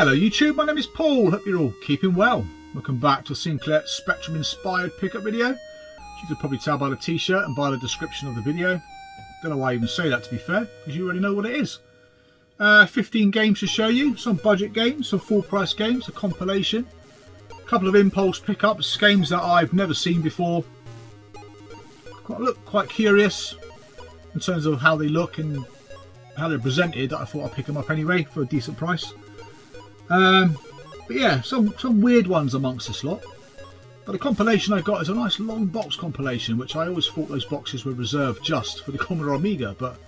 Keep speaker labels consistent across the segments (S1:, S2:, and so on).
S1: Hello YouTube, my name is Paul, hope you're all keeping well. Welcome back to a Sinclair Spectrum inspired pickup video. As you could probably tell by the t-shirt and by the description of the video. Don't know why I even say that, to be fair, because you already know what it is. 15 games to show you, some budget games, some full price games, a compilation, a couple of impulse pickups, games that I've never seen before. Look quite curious in terms of how they look and how they're presented. I thought I'd pick them up anyway for a decent price. But yeah, some weird ones amongst this lot. But the compilation I got is a nice long box compilation, which I always thought those boxes were reserved just for the Commodore Amiga, but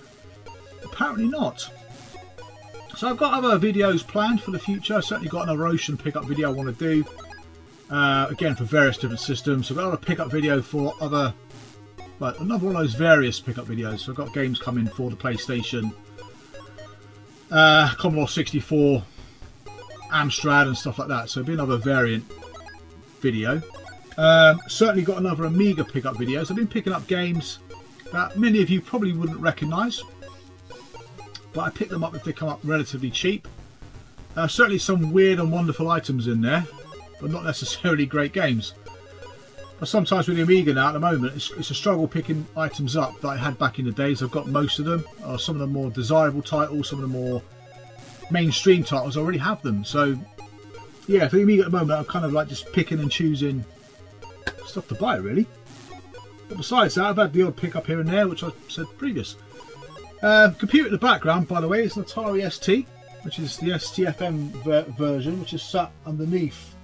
S1: apparently not. So I've got other videos planned for the future. I've certainly got another Ocean pickup video I want to do. Again, for various different systems. So I've got another pickup video for other, well, another one of those various pickup videos. So I've got games coming for the PlayStation, Commodore 64, Amstrad and stuff like that, so it'll be another variant video. Certainly got another Amiga pickup videos. I've been picking up games that many of you probably wouldn't recognise, but I pick them up if they come up relatively cheap. Certainly some weird and wonderful items in there, but not necessarily great games. But sometimes with the Amiga now at the moment, it's a struggle picking items up that I had back in the days. I've got most of them, or some of the more desirable titles, some of the more mainstream titles I already have them. So yeah, for the Amiga at the moment I'm kind of like just picking and choosing stuff to buy really. But besides that, I've had the odd pickup here and there, which I said previous. Computer in the background, by the way, is an Atari ST, which is the STFM version, which is sat underneath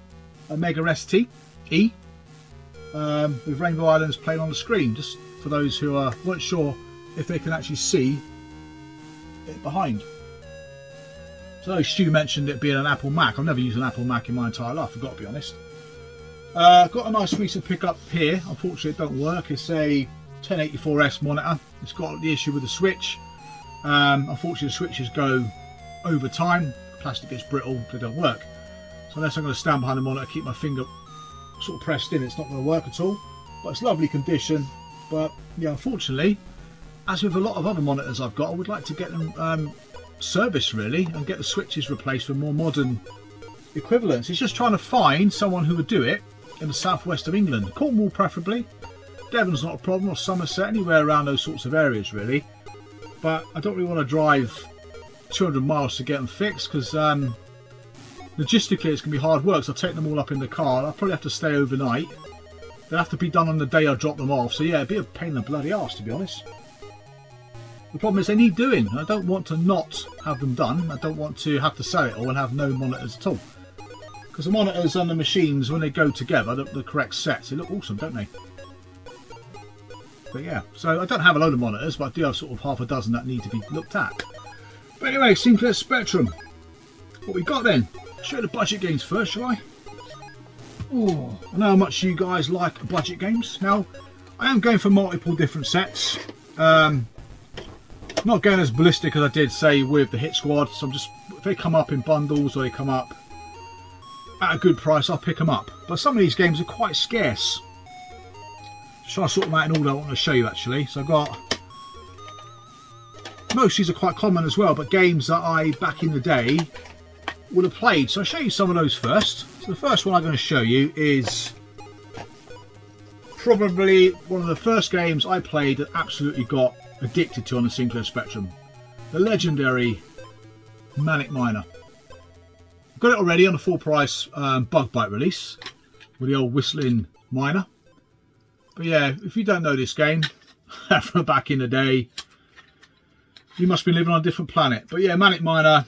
S1: a Mega ST E, with Rainbow Islands playing on the screen, just for those who weren't sure if they can actually see it behind. So Stu mentioned it being an Apple Mac. I've never used an Apple Mac in my entire life, I've got to be honest. Got a nice recent pickup here. Unfortunately it don't work. It's a 1084S monitor. It's got the issue with the switch. Unfortunately the switches go over time. The plastic gets brittle, they don't work. So unless I'm going to stand behind the monitor, keep my finger sort of pressed in, it's not going to work at all. But it's lovely condition. But yeah, unfortunately, as with a lot of other monitors I've got, I would like to get them service really and get the switches replaced with more modern equivalents. It's just trying to find someone who would do it in the southwest of England, Cornwall preferably. Devon's not a problem, or Somerset, anywhere around those sorts of areas really. But I don't really want to drive 200 miles to get them fixed, because logistically it's going to be hard work. So I'll take them all up in the car. I'll probably have to stay overnight. They'll have to be done on the day I drop them off, so yeah, it'd be a pain in the bloody arse, to be honest. The problem is they need doing. I don't want to not have them done. I don't want to have to sell it all and have no monitors at all. Because the monitors and the machines, when they go together, the correct sets, they look awesome, don't they? But yeah, so I don't have a load of monitors, but I do have sort of half a dozen that need to be looked at. But anyway, Sinclair Spectrum. What we got then? Show the budget games first, shall I? Oh, I know how much you guys like budget games. Now, I am going for multiple different sets. Not going as ballistic as I did say with the Hit Squad, so I'm just, if they come up in bundles or they come up at a good price, I'll pick them up. But some of these games are quite scarce. Just trying to sort them out in order I want to show you actually. So I've got, most of these are quite common as well, but games that I back in the day would have played. So I'll show you some of those first. So the first one I'm going to show you is probably one of the first games I played that absolutely got addicted to on the Sinclair Spectrum, the legendary Manic Minor. I've got it already on a full price Bug Bite release with the old whistling miner. But yeah, if you don't know this game from back in the day, you must be living on a different planet. But yeah, Manic Minor,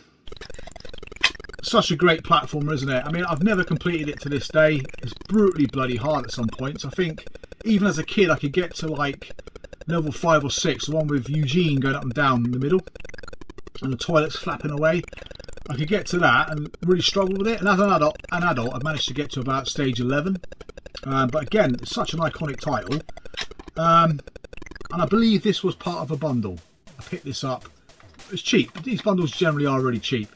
S1: such a great platformer, isn't it? I mean, I've never completed it to this day. It's brutally bloody hard at some points. I think even as a kid I could get to like level 5 or 6, the one with Eugene going up and down in the middle and the toilets flapping away. I could get to that and really struggle with it, and as an adult I've managed to get to about stage 11. But again, it's such an iconic title, and I believe this was part of a bundle. I picked this up. It's cheap. These bundles generally are really cheap,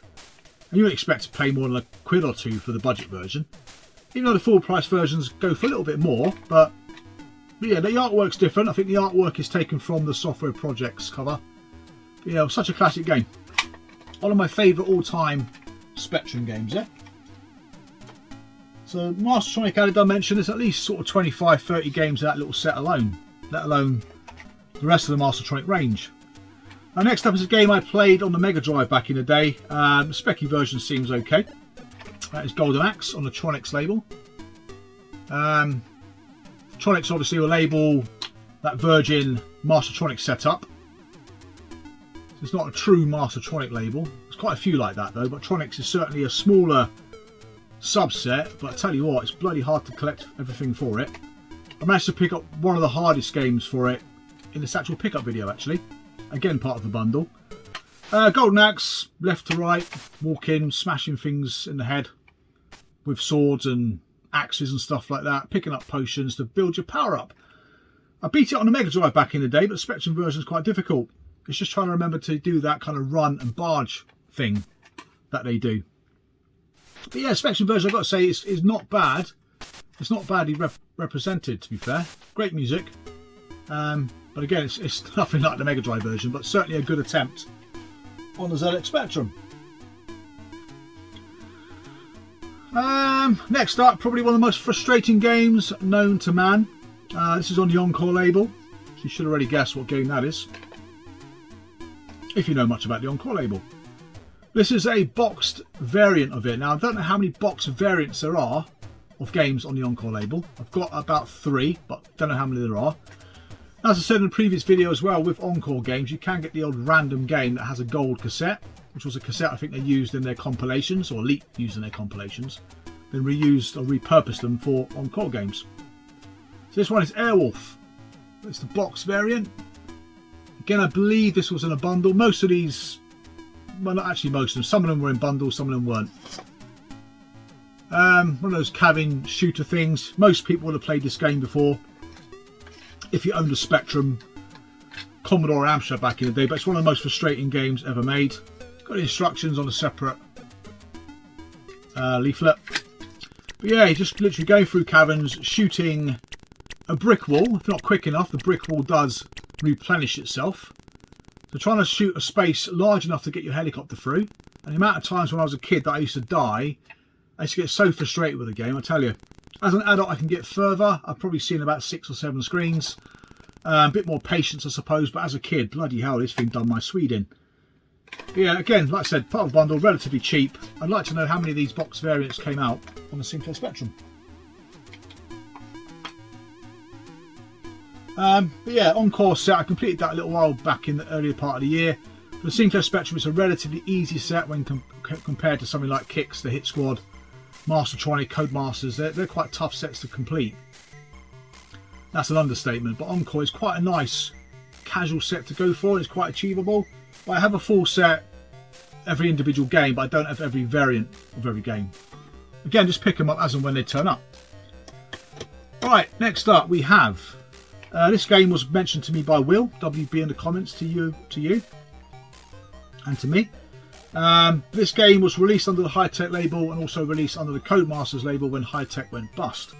S1: and you would expect to pay more than a quid or two for the budget version, even though the full price versions go for a little bit more. But yeah, the artwork's different. I think the artwork is taken from the Software Projects cover. But yeah, such a classic game. One of my favourite all-time Spectrum games, yeah? So Mastertronic added dimension, there's at least sort of 25-30 games of that little set alone, let alone the rest of the Mastertronic range. Now next up is a game I played on the Mega Drive back in the day. The Specky version seems okay. That is Golden Axe on the Tronics label. Tronics obviously will label that Virgin Mastertronic setup. It's not a true Mastertronic label. There's quite a few like that though, but Tronics is certainly a smaller subset, but I tell you what, it's bloody hard to collect everything for it. I managed to pick up one of the hardest games for it in this actual pickup video actually. Again, part of the bundle. Golden Axe, left to right, walking, smashing things in the head with swords and axes and stuff like that, picking up potions to build your power up. I beat it on the Mega Drive back in the day, but the Spectrum version is quite difficult. It's just trying to remember to do that kind of run and barge thing that they do. But yeah, Spectrum version, I've got to say, is not bad. It's not badly represented, to be fair. Great music. But again, it's nothing like the Mega Drive version, but certainly a good attempt on the ZX Spectrum. Next up, probably one of the most frustrating games known to man. This is on the Encore label. So you should already guess what game that is, if you know much about the Encore label. This is a boxed variant of it. Now, I don't know how many box variants there are of games on the Encore label. I've got about 3, but don't know how many there are. As I said in the previous video as well, with Encore games, you can get the old random game that has a gold cassette, which was a cassette I think they used in their compilations, or Elite used in their compilations, then reused or repurposed them for Encore games. So this one is Airwolf. It's the box variant. Again, I believe this was in a bundle. Most of these, well, not actually most of them. Some of them were in bundles, some of them weren't. One of those cabin shooter things. Most people would have played this game before if you owned a Spectrum, Commodore, or Amstrad back in the day, but it's one of the most frustrating games ever made. Got instructions on a separate leaflet. But yeah, you just literally go through caverns, shooting a brick wall. If not quick enough, the brick wall does replenish itself. So trying to shoot a space large enough to get your helicopter through. And the amount of times when I was a kid that I used to die, I used to get so frustrated with the game, I tell you. As an adult, I can get further. I've probably seen about 6 or 7 screens. A bit more patience, I suppose, but as a kid, bloody hell, this thing done my swede in. But yeah, again, like I said, part of the bundle, relatively cheap. I'd like to know how many of these box variants came out on the Sinclair Spectrum. But yeah, Encore set, I completed that a little while back in the earlier part of the year. For the Sinclair Spectrum, it's a relatively easy set when compared to something like Kicks, the Hit Squad, Mastertronic, Codemasters. They're quite tough sets to complete. That's an understatement, but Encore is quite a nice casual set to go for. It's quite achievable. I have a full set every individual game, but I don't have every variant of every game. Again, just pick them up as and when they turn up. Right, next up we have this game was mentioned to me by Will WB in the comments, to you and to me. This game was released under the Hi-Tech label and also released under the Codemasters label when Hi-Tech went bust.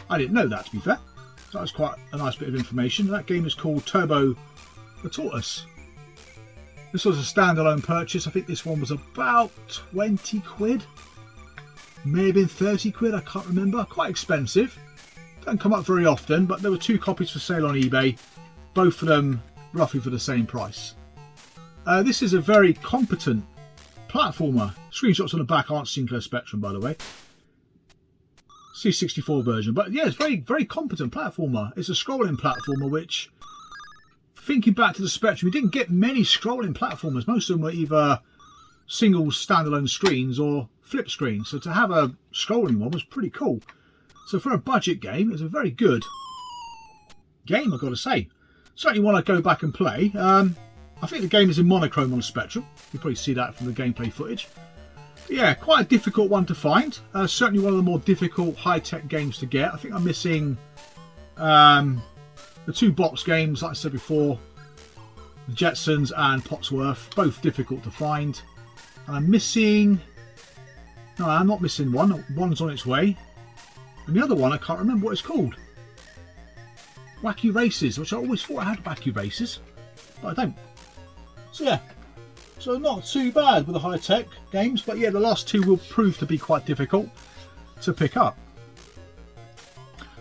S1: I didn't know that, to be fair. So that's quite a nice bit of information. That game is called Turbo the Tortoise. This was a standalone purchase. I think this one was about 20 quid. May have been 30 quid, I can't remember. Quite expensive. Don't come up very often, but there were 2 copies for sale on eBay. Both of them roughly for the same price. This is a very competent platformer. Screenshots on the back aren't Sinclair Spectrum, by the way. C64 version. But yeah, it's very, very competent platformer. It's a scrolling platformer, which, thinking back to the Spectrum, we didn't get many scrolling platformers. Most of them were either single standalone screens or flip screens. So to have a scrolling one was pretty cool. So for a budget game, it's a very good game, I've got to say. Certainly one I'd go back and play. I think the game is in monochrome on the Spectrum. You probably see that from the gameplay footage. But yeah, quite a difficult one to find. Certainly one of the more difficult Hi-Tech games to get. I think I'm missing the 2 box games, like I said before. The Jetsons and Potsworth, both difficult to find. And I'm missing... No, I'm not missing one. One's on its way. And the other one, I can't remember what it's called. Wacky Races, which I always thought I had Wacky Races, but I don't. So yeah, So not too bad with the high-tech games, but yeah, the last two will prove to be quite difficult to pick up.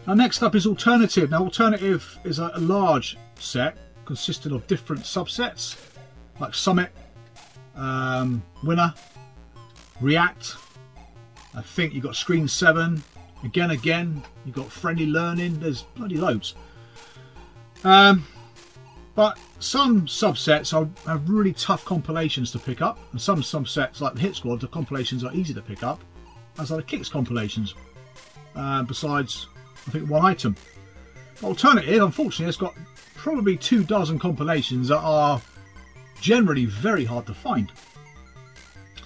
S1: Now next up is Alternative. Now Alternative is a large set consisting of different subsets like Summit, Winner, React. I think you've got Screen 7, Again, you've got Friendly Learning, there's bloody loads. But some subsets have really tough compilations to pick up, and some subsets like the Hit Squad, the compilations are easy to pick up, as are the Kicks compilations, besides I think one item. Alternative, unfortunately, has got probably 24 compilations that are generally very hard to find.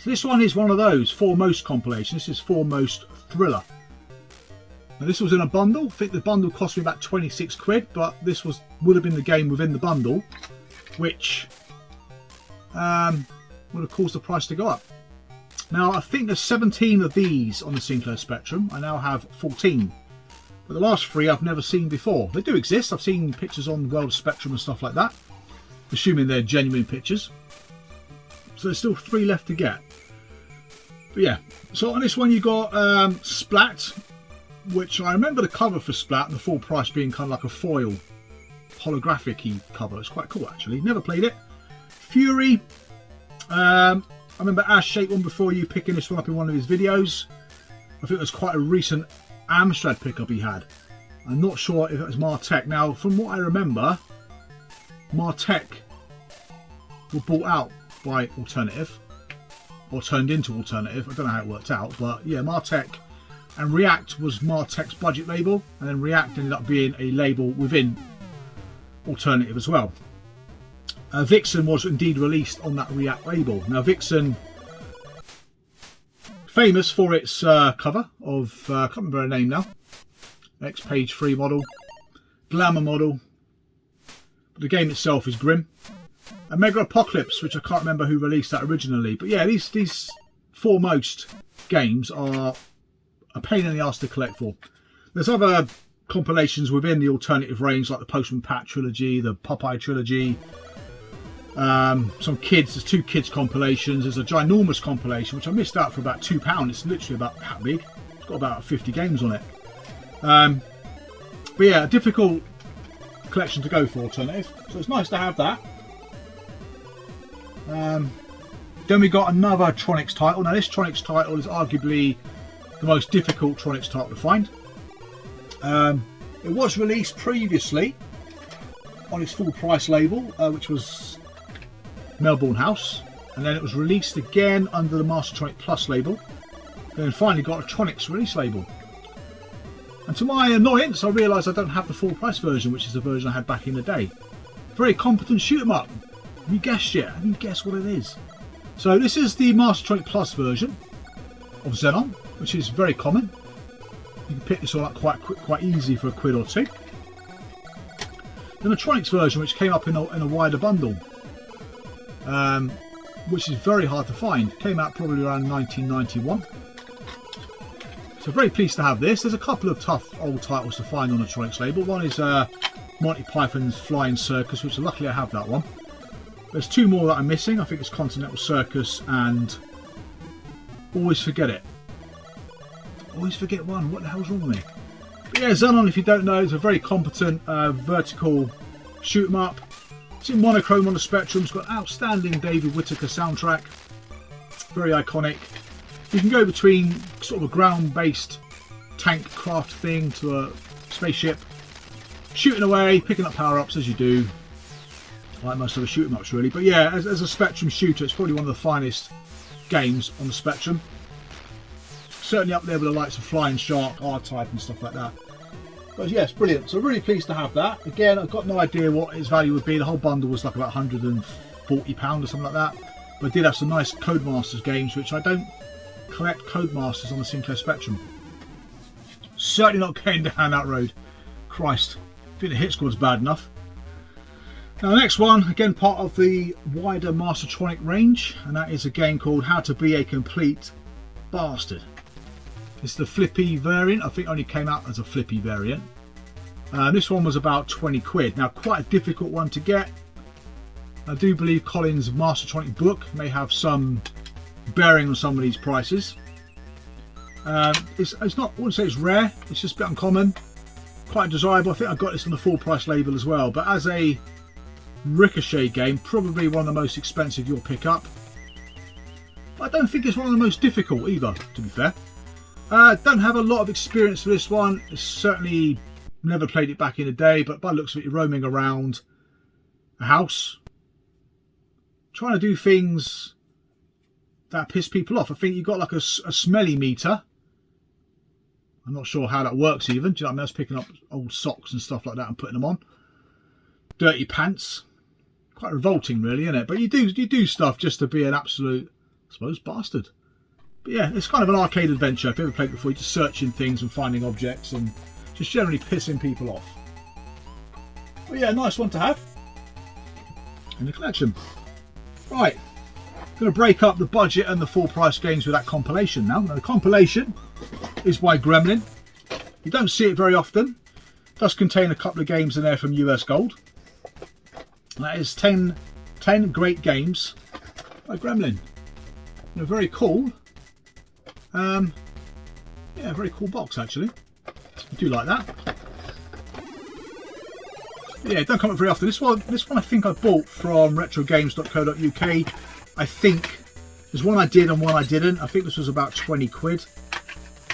S1: So this one is one of those Foremost compilations. This is Foremost Thriller. Now this was in a bundle. I think the bundle cost me about 26 quid, but this would have been the game within the bundle, which would have caused the price to go up. Now I think there's 17 of these on the Sinclair Spectrum. I now have 14. But the last 3 I've never seen before. They do exist. I've seen pictures on World Spectrum and stuff like that, assuming they're genuine pictures. So there's still 3 left to get. But yeah, so on this one you got Splat, which I remember the cover for Splat and the full price being kind of like a foil holographic-y cover. It's quite cool actually. Never played it. Fury. I remember Ash shaped one before you picking this one up in one of his videos. I think it was quite a recent Amstrad pickup he had. I'm not sure if it was Martech. Now, from what I remember, Martech were bought out by Alternative, or turned into Alternative. I don't know how it worked out, but yeah, Martech and React was Martech's budget label, and then React ended up being a label within Alternative as well. Vixen was indeed released on that React label. Now Vixen, famous for its cover of, I can't remember her name now, X page 3 model, glamour model, but the game itself is grim. And Mega Apocalypse, which I can't remember who released that originally, but yeah, these Foremost games are a pain in the arse to collect for. There's other compilations within the Alternative range, like the Postman Pat trilogy, the Popeye trilogy, some kids, there's 2 kids compilations, there's a ginormous compilation which I missed out for about £2. It's literally about that big. It's got about 50 games on it. But yeah, a difficult collection to go for Alternative, so it's nice to have that. Then we got another Tronics title. Now this Tronics title is arguably the most difficult Tronics title to find. It was released previously on its full price label, which was Melbourne House, and then it was released again under the Mastertronic Plus label, then finally got a Tronics release label. And to my annoyance, I realised I don't have the full price version, which is the version I had back in the day. Very competent shoot 'em up. Have you guessed yet? Have you guessed what it is? So this is the Mastertronic Plus version of Xenon, which is very common. You can pick this all up quite easy for £1 or £2. Then the Tronics version, which came up in a wider bundle, which is very hard to find. Came out probably around 1991. So very pleased to have this. There's a couple of tough old titles to find on the Tronics label. One is Monty Python's Flying Circus, which luckily I have that one. There's 2 more that I'm missing. I think it's Continental Circus and Always Forget It. Always forget one. What the hell's wrong with me? But yeah, Xenon, if you don't know, is a very competent vertical shoot 'em up. It's in monochrome on the Spectrum. It's got an outstanding David Whittaker soundtrack. Very iconic. You can go between sort of a ground-based tank craft thing to a spaceship, shooting away, picking up power-ups as you do, like most of the shoot 'em ups really. But yeah, as a Spectrum shooter, it's probably one of the finest games on the Spectrum. Certainly up there with the likes of Flying Shark, R-Type and stuff like that. But yes, brilliant. So really pleased to have that. Again, I've got no idea what its value would be. The whole bundle was like about £140 or something like that. But I did have some nice Codemasters games, which I don't collect Codemasters on the Sinclair Spectrum. Certainly not going down that road. Christ, I think the Hit Squad's bad enough. Now the next one, again part of the wider Mastertronic range, and that is a game called How to Be a Complete Bastard. It's the flippy variant. I think it only came out as a flippy variant. This one was about 20 quid. Now quite a difficult one to get. I do believe Colin's Mastertronic book may have some bearing on some of these prices. It's not, I wouldn't say it's rare, it's just a bit uncommon. Quite desirable. I think I got this on the full price label as well, but as a Ricochet game, probably one of the most expensive you'll pick up. But I don't think it's one of the most difficult either, to be fair. Don't have a lot of experience for this one. It's certainly never played it back in the day, but by the looks of it, you're roaming around a house trying to do things that piss people off. I think you've got like a smelly meter. I'm not sure how that works even. Do you know what I mean? I was picking up old socks and stuff like that and putting them on. Dirty pants. Quite revolting really, isn't it? But you do stuff just to be an absolute, I suppose, bastard. But yeah, it's kind of an arcade adventure. If you ever played it before, you're just searching things and finding objects and just generally pissing people off. But yeah, nice one to have in the collection. Right, going to break up the budget and the full price games with that compilation now. Now the compilation is by Gremlin. You don't see it very often. It does contain a couple of games in there from US Gold. That is 10 great games by Gremlin. They're very cool. Yeah, very cool box actually. I do like that. Yeah, don't come up very often. This one I think I bought from retrogames.co.uk. I think there's one I did and one I didn't. I think this was about 20 quid.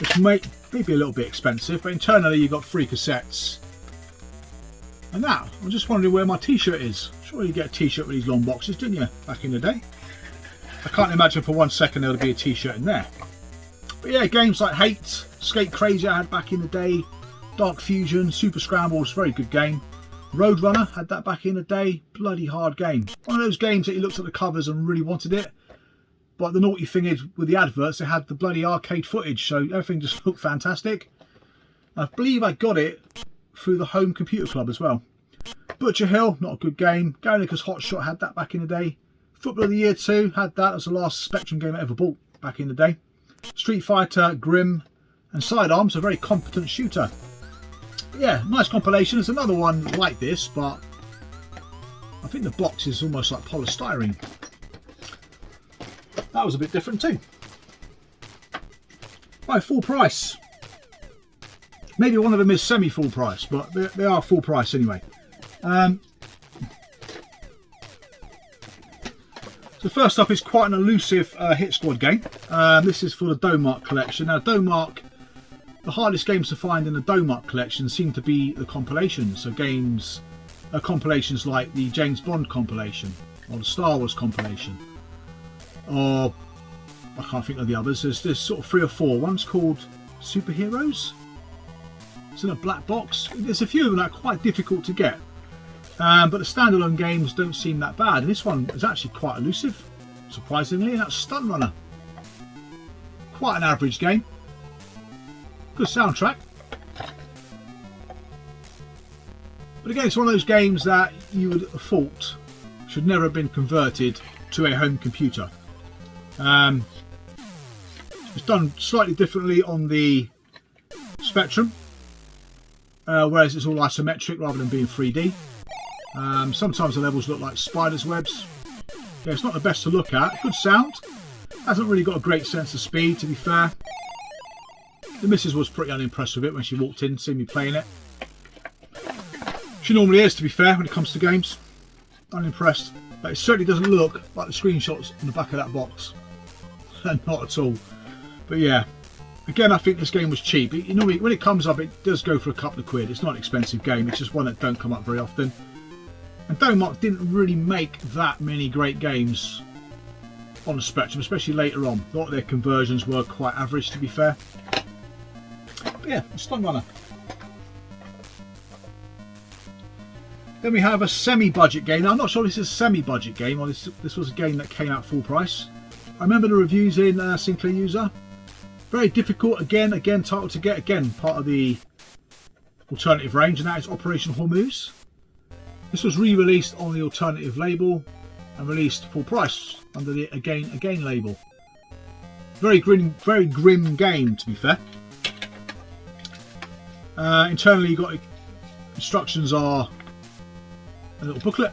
S1: Which may be a little bit expensive, but internally you got 3 cassettes. And that, I'm just wondering where my t-shirt is. Surely you get a t-shirt with these long boxes, didn't you, back in the day? I can't imagine for 1 second there would be a t-shirt in there. But yeah, games like Hate, Skate Crazy I had back in the day, Dark Fusion, Super Scrambles, very good game. Roadrunner, had that back in the day, bloody hard game. One of those games that you looked at the covers and really wanted it. But the naughty thing is, with the adverts, they had the bloody arcade footage, so everything just looked fantastic. I believe I got it through the Home Computer Club as well. Butcher Hill, not a good game. Garnicus Hot Shot had that back in the day. Football of the Year 2 had that. That was the last Spectrum game I ever bought back in the day. Street Fighter, Grim, and Sidearms, a very competent shooter. But yeah, nice compilation. There's another one like this, but I think the box is almost like polystyrene. That was a bit different too. Right, full price. Maybe one of them is semi-full price, but they are full price anyway. So first up is quite an elusive hit squad game. This is for the Domark collection. Now Domark, the hardest games to find in the Domark collection seem to be the compilations. So games, compilations like the James Bond compilation or the Star Wars compilation. Or I can't think of the others. There's sort of 3 or 4. One's called Superheroes. It's in a black box. There's a few of them that are quite difficult to get. But the standalone games don't seem that bad. And this one is actually quite elusive, surprisingly. And that's Stunt Runner. Quite an average game. Good soundtrack. But again, it's one of those games that you would have thought should never have been converted to a home computer. It's done slightly differently on the Spectrum, whereas it's all isometric rather than being 3D. Sometimes the levels look like spiders' webs. Yeah, it's not the best to look at. Good sound. Hasn't really got a great sense of speed, to be fair. The missus was pretty unimpressed with it when she walked in, seeing me playing it. She normally is, to be fair, when it comes to games. Unimpressed. But it certainly doesn't look like the screenshots on the back of that box. Not at all. But yeah, again, I think this game was cheap. Normally, when it comes up, it does go for a couple of quid. It's not an expensive game. It's just one that don't come up very often. And Domark didn't really make that many great games on the Spectrum, especially later on. A lot of their conversions were quite average, to be fair. But yeah, Stunt Runner. Then we have a semi-budget game. Now, I'm not sure this is a semi-budget game, or this was a game that came out full price. I remember the reviews in Sinclair User. Very difficult, again title to get, again part of the alternative range, and that is Operation Hormuz. This was re-released on the alternative label and released full price under the Again label. Very grim game, to be fair. Internally, you got instructions are a little booklet.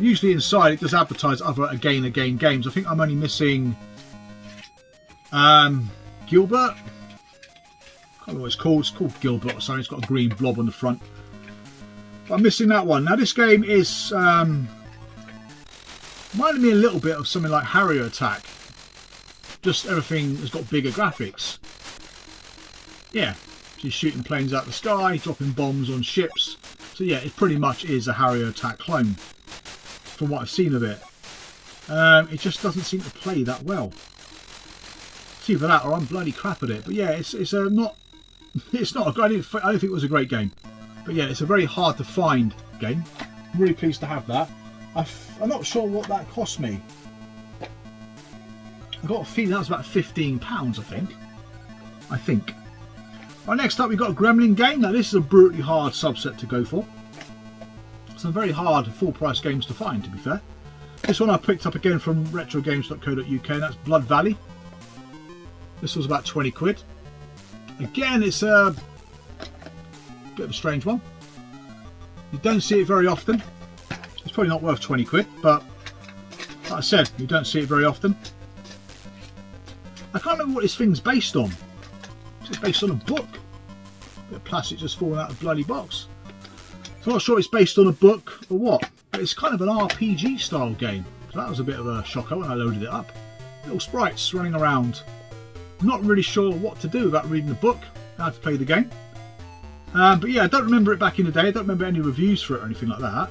S1: Usually inside it does advertise other again games. I think I'm only missing Gilbert. I don't know what it's called. It's called Gilbert or something. It's got a green blob on the front. But I'm missing that one. Now this game is reminded me a little bit of something like Harrier Attack. Just everything has got bigger graphics. Yeah, she's shooting planes out the sky, dropping bombs on ships. So yeah, it pretty much is a Harrier Attack clone from what I've seen of it. It just doesn't seem to play that well. It's either that or I'm bloody crap at it. But yeah, it's not a great. I don't think it was a great game. But yeah, it's a very hard to find game. I'm really pleased to have that. I'm not sure what that cost me. I got a feeling that was about £15, I think. Right, next up we've got a Gremlin game. Now this is a brutally hard subset to go for. Some very hard full price games to find, to be fair. This one I picked up again from retrogames.co.uk, and that's Blood Valley. This was about 20 quid. Again, it's a bit of a strange one. You don't see it very often. It's probably not worth 20 quid, but like I said, you don't see it very often. I can't remember what this thing's based on. It's based on a book. A bit of plastic just falling out of the bloody box. So I'm not sure it's based on a book or what, but it's kind of an RPG style game. So that was a bit of a shocker when I loaded it up. Little sprites running around. I'm not really sure what to do without reading the book, how to play the game. But yeah, I don't remember it back in the day. I don't remember any reviews for it or anything like that.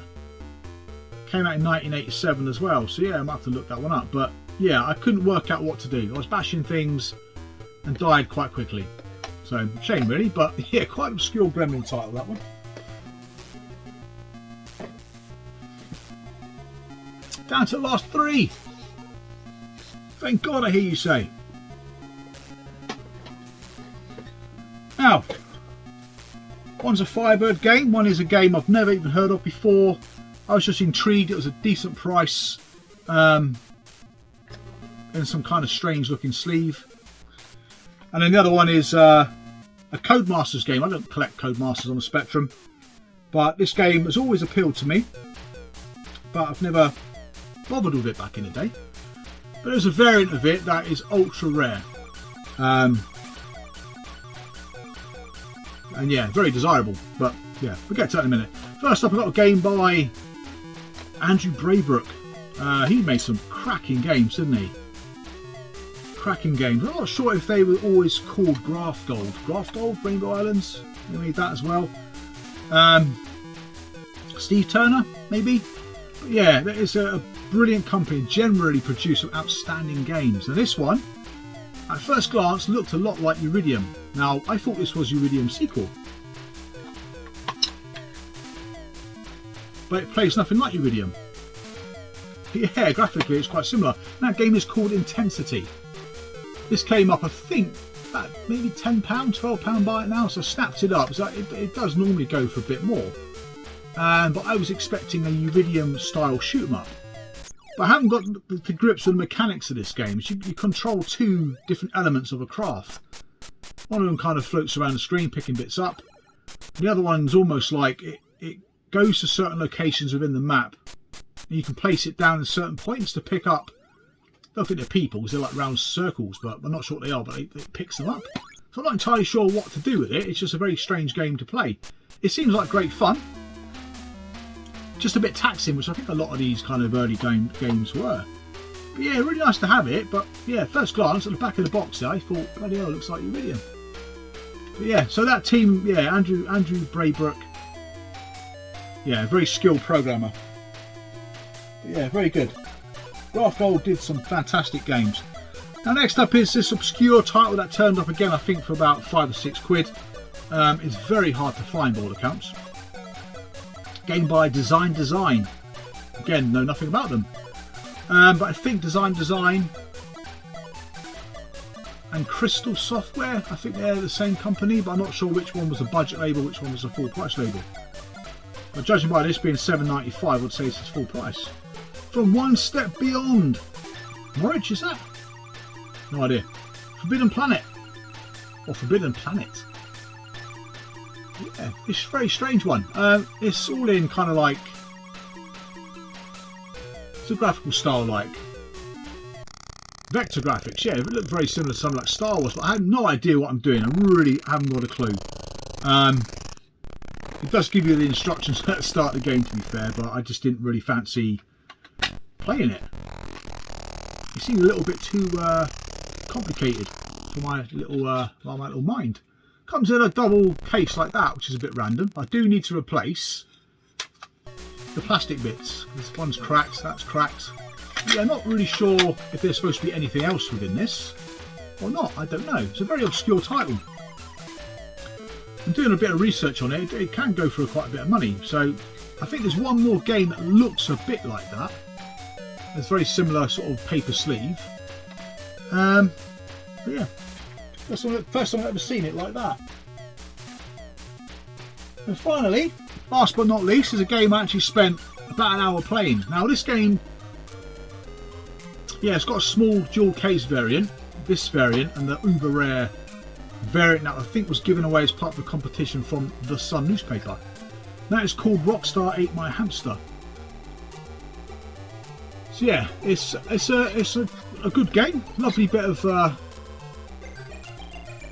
S1: Came out in 1987 as well, so yeah, I might have to look that one up. But yeah, I couldn't work out what to do. I was bashing things and died quite quickly. So, shame really, but yeah, quite obscure Gremlin title, that one. Down to the last three. Thank God, I hear you say. Now, one's a Firebird game, one is a game I've never even heard of before. I was just intrigued, it was a decent price. And some kind of strange looking sleeve. And then the other one is a Codemasters game. I don't collect Codemasters on the Spectrum, but this game has always appealed to me, but I've never bothered with it back in the day. But there's a variant of it that is ultra rare, and yeah, very desirable. But yeah, we'll get to that in a minute. First up, I've got a game by Andrew Braybrook. He made some cracking games, didn't he? Cracking games. I'm not sure if they were always called Graft Gold. Graft Gold, Rainbow Islands. They made that as well. Steve Turner, maybe. But yeah, that is a brilliant company. Generally produce some outstanding games. Now this one, at first glance, looked a lot like Uridium. Now I thought this was Uridium's sequel, but it plays nothing like Uridium. Yeah, graphically it's quite similar. That game is called Intensity. This came up, I think, about maybe £10, £12 buy it now, so I snapped it up. So it does normally go for a bit more. But I was expecting a Uridium style shoot 'em up. But I haven't got the grips with the mechanics of this game. You control two different elements of a craft. One of them kind of floats around the screen picking bits up. The other one's almost like it goes to certain locations within the map. And you can place it down at certain points to pick up. I don't think they're people because they're like round circles, but I'm not sure what they are, but it picks them up. So I'm not entirely sure what to do with it. It's just a very strange game to play. It seems like great fun. Just a bit taxing, which I think a lot of these kind of early games were. But yeah, really nice to have it. But yeah, first glance at the back of the box there, I thought, bloody hell, it looks like Uridium. But yeah, so that team, yeah, Andrew Braybrook, yeah, very skilled programmer. But yeah, very good. Graft Gold did some fantastic games. Now next up is this obscure title that turned up again, I think, for about 5 or 6 quid. It's very hard to find by all accounts. Game by Design. Again, know nothing about them. But I think Design and Crystal Software, I think they're the same company, but I'm not sure which one was a budget label, which one was a full price label. But judging by this being $7.95, I would say it's full price. From One Step Beyond. Norwich, is that? No idea. Forbidden Planet. Or Forbidden Planet. Yeah, it's a very strange one. It's all in kind of like What's the graphical style like? Vector graphics, yeah, it looked very similar to something like Star Wars, but I have no idea what I'm doing. I really haven't got a clue. It does give you the instructions at the start of the game, to be fair, but I just didn't really fancy playing it. It seemed a little bit too complicated for my little mind. Comes in a double case like that, which is a bit random. I do need to replace the plastic bits. This one's cracked, that's cracked. Yeah, not really sure if there's supposed to be anything else within this or not. I don't know. It's a very obscure title. I'm doing a bit of research on it. It can go for quite a bit of money. So I think there's one more game that looks a bit like that. It's very similar sort of paper sleeve. But yeah, first time I've ever seen it like that. And finally, last but not least, is a game I actually spent about an hour playing. Now this game, yeah, it's got a small dual case variant, this variant, and the uber rare variant that I think was given away as part of the competition from The Sun newspaper. That is called Rockstar Ate My Hamster. So yeah, it's a good game. Lovely bit of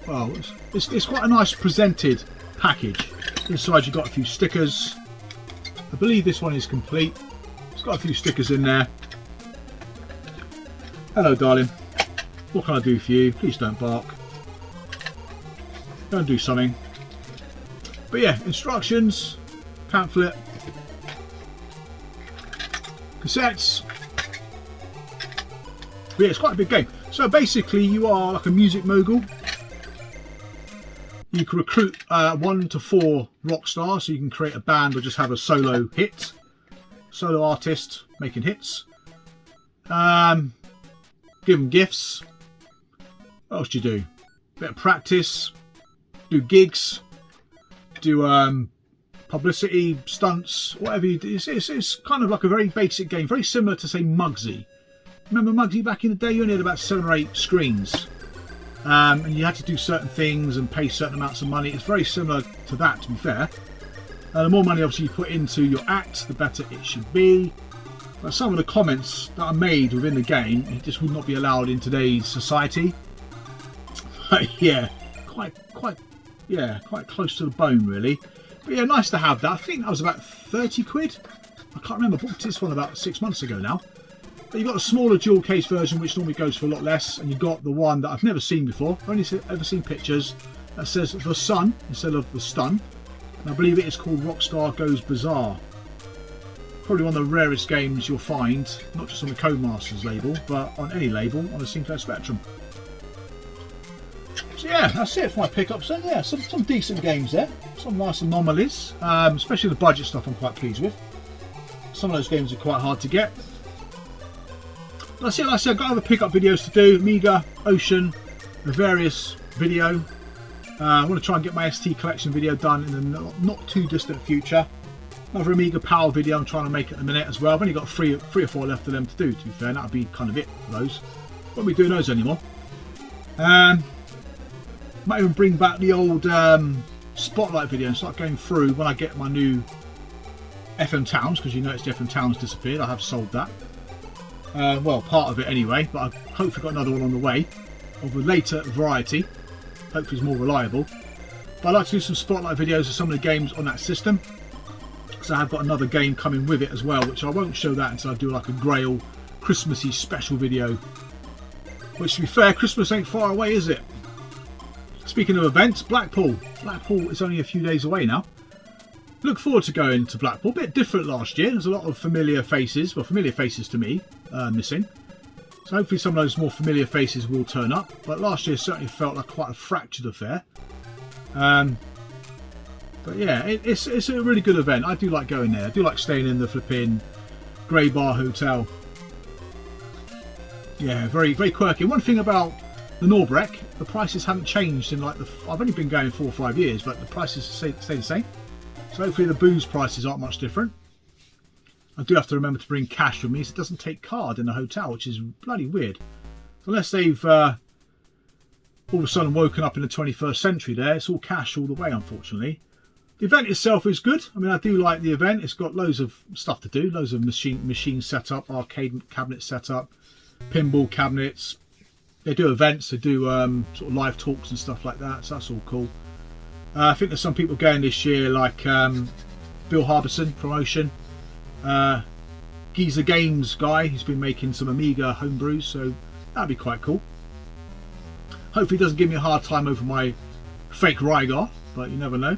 S1: well, it's quite a nice presented package. Inside you've got a few stickers. I believe this one is complete. It's got a few stickers in there. Hello darling, what can I do for you? Please don't bark. Go and do something. But yeah, instructions, pamphlet, cassettes. But yeah, it's quite a big game. So basically you are like a music mogul. You can recruit 1 to 4 rock stars, so you can create a band or just have a solo hit. Solo artist making hits. Give them gifts. What else do you do? Bit of practice. Do gigs. Do publicity, stunts, whatever you do. It's kind of like a very basic game. Very similar to, say, Mugsy. Remember Mugsy back in the day? You only had about 7 or 8 screens. And you had to do certain things and pay certain amounts of money. It's very similar to that, to be fair. The more money obviously you put into your act, the better it should be. But some of the comments that are made within the game, it just would not be allowed in today's society. Yeah, quite close to the bone really. But yeah, nice to have that. I think that was about 30 quid. I can't remember. I bought this one about 6 months ago now. But you've got a smaller dual case version which normally goes for a lot less, and you've got the one that I've never seen before. I've only ever seen pictures that says The Sun instead of The Stun. And I believe it is called Rockstar Goes Bizarre. Probably one of the rarest games you'll find, not just on the Codemasters label, but on any label on the Sinclair Spectrum. So yeah, that's it for my pickups. So yeah, some decent games there, some nice anomalies, especially the budget stuff I'm quite pleased with. Some of those games are quite hard to get. That's it. Like I said, I've got other pickup videos to do. Amiga, Ocean, the various video. I want to try and get my ST collection video done in the not too distant future. Another Amiga Power video I'm trying to make at the minute as well. I've only got three or four left of them to do, to be fair, and that'll be kind of it for those. Won't be doing those anymore. Might even bring back the old Spotlight video and start going through when I get my new FM Towns, because you noticed the FM Towns disappeared. I have sold that. Well, part of it anyway, but I've hopefully got another one on the way of a later variety. Hopefully it's more reliable. But I'd like to do some Spotlight videos of some of the games on that system. So I have got another game coming with it as well, which I won't show that until I do like a Grail Christmassy special video. Which, to be fair, Christmas ain't far away, is it? Speaking of events, Blackpool. Blackpool is only a few days away now. Look forward to going to Blackpool. A bit different last year. There's a lot of familiar faces, well, familiar faces to me, missing. So hopefully some of those more familiar faces will turn up. But last year certainly felt like quite a fractured affair. But yeah, it's a really good event. I do like going there. I do like staying in the flipping Grey Bar Hotel. Yeah, very, very quirky. One thing about the Norbreck, the prices haven't changed in like I've only been going 4 or 5 years, but the prices stay the same. So hopefully the booze prices aren't much different. I do have to remember to bring cash with me, so it doesn't take card in the hotel, which is bloody weird. So unless they've all of a sudden woken up in the 21st century there, it's all cash all the way, unfortunately. The event itself is good. I mean, I do like the event. It's got loads of stuff to do, loads of machine setup, arcade cabinet setup, pinball cabinets. They do events, they do sort of live talks and stuff like that, so that's all cool. I think there's some people going this year, like Bill Harbison promotion, Geezer Games guy, he's been making some Amiga homebrews, so that'd be quite cool. Hopefully he doesn't give me a hard time over my fake Rygar, but you never know.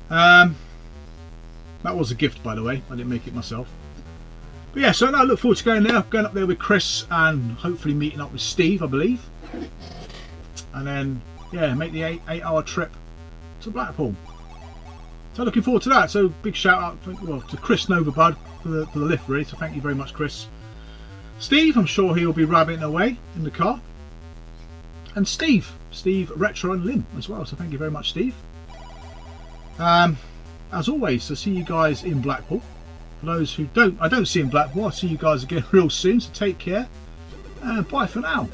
S1: That was a gift, by the way, I didn't make it myself. But yeah, so now I look forward to going up there with Chris and hopefully meeting up with Steve, I believe. And then, yeah, make the 8-hour trip to Blackpool. So looking forward to that. So big shout out to Chris Novabud for the lift, really. So thank you very much, Chris. Steve, I'm sure he'll be rabbiting away in the car. And Steve Retro and Lim as well. So thank you very much, Steve. As always, to see you guys in Blackpool. For those who I don't see in Blackpool, I'll see you guys again real soon. So take care and bye for now.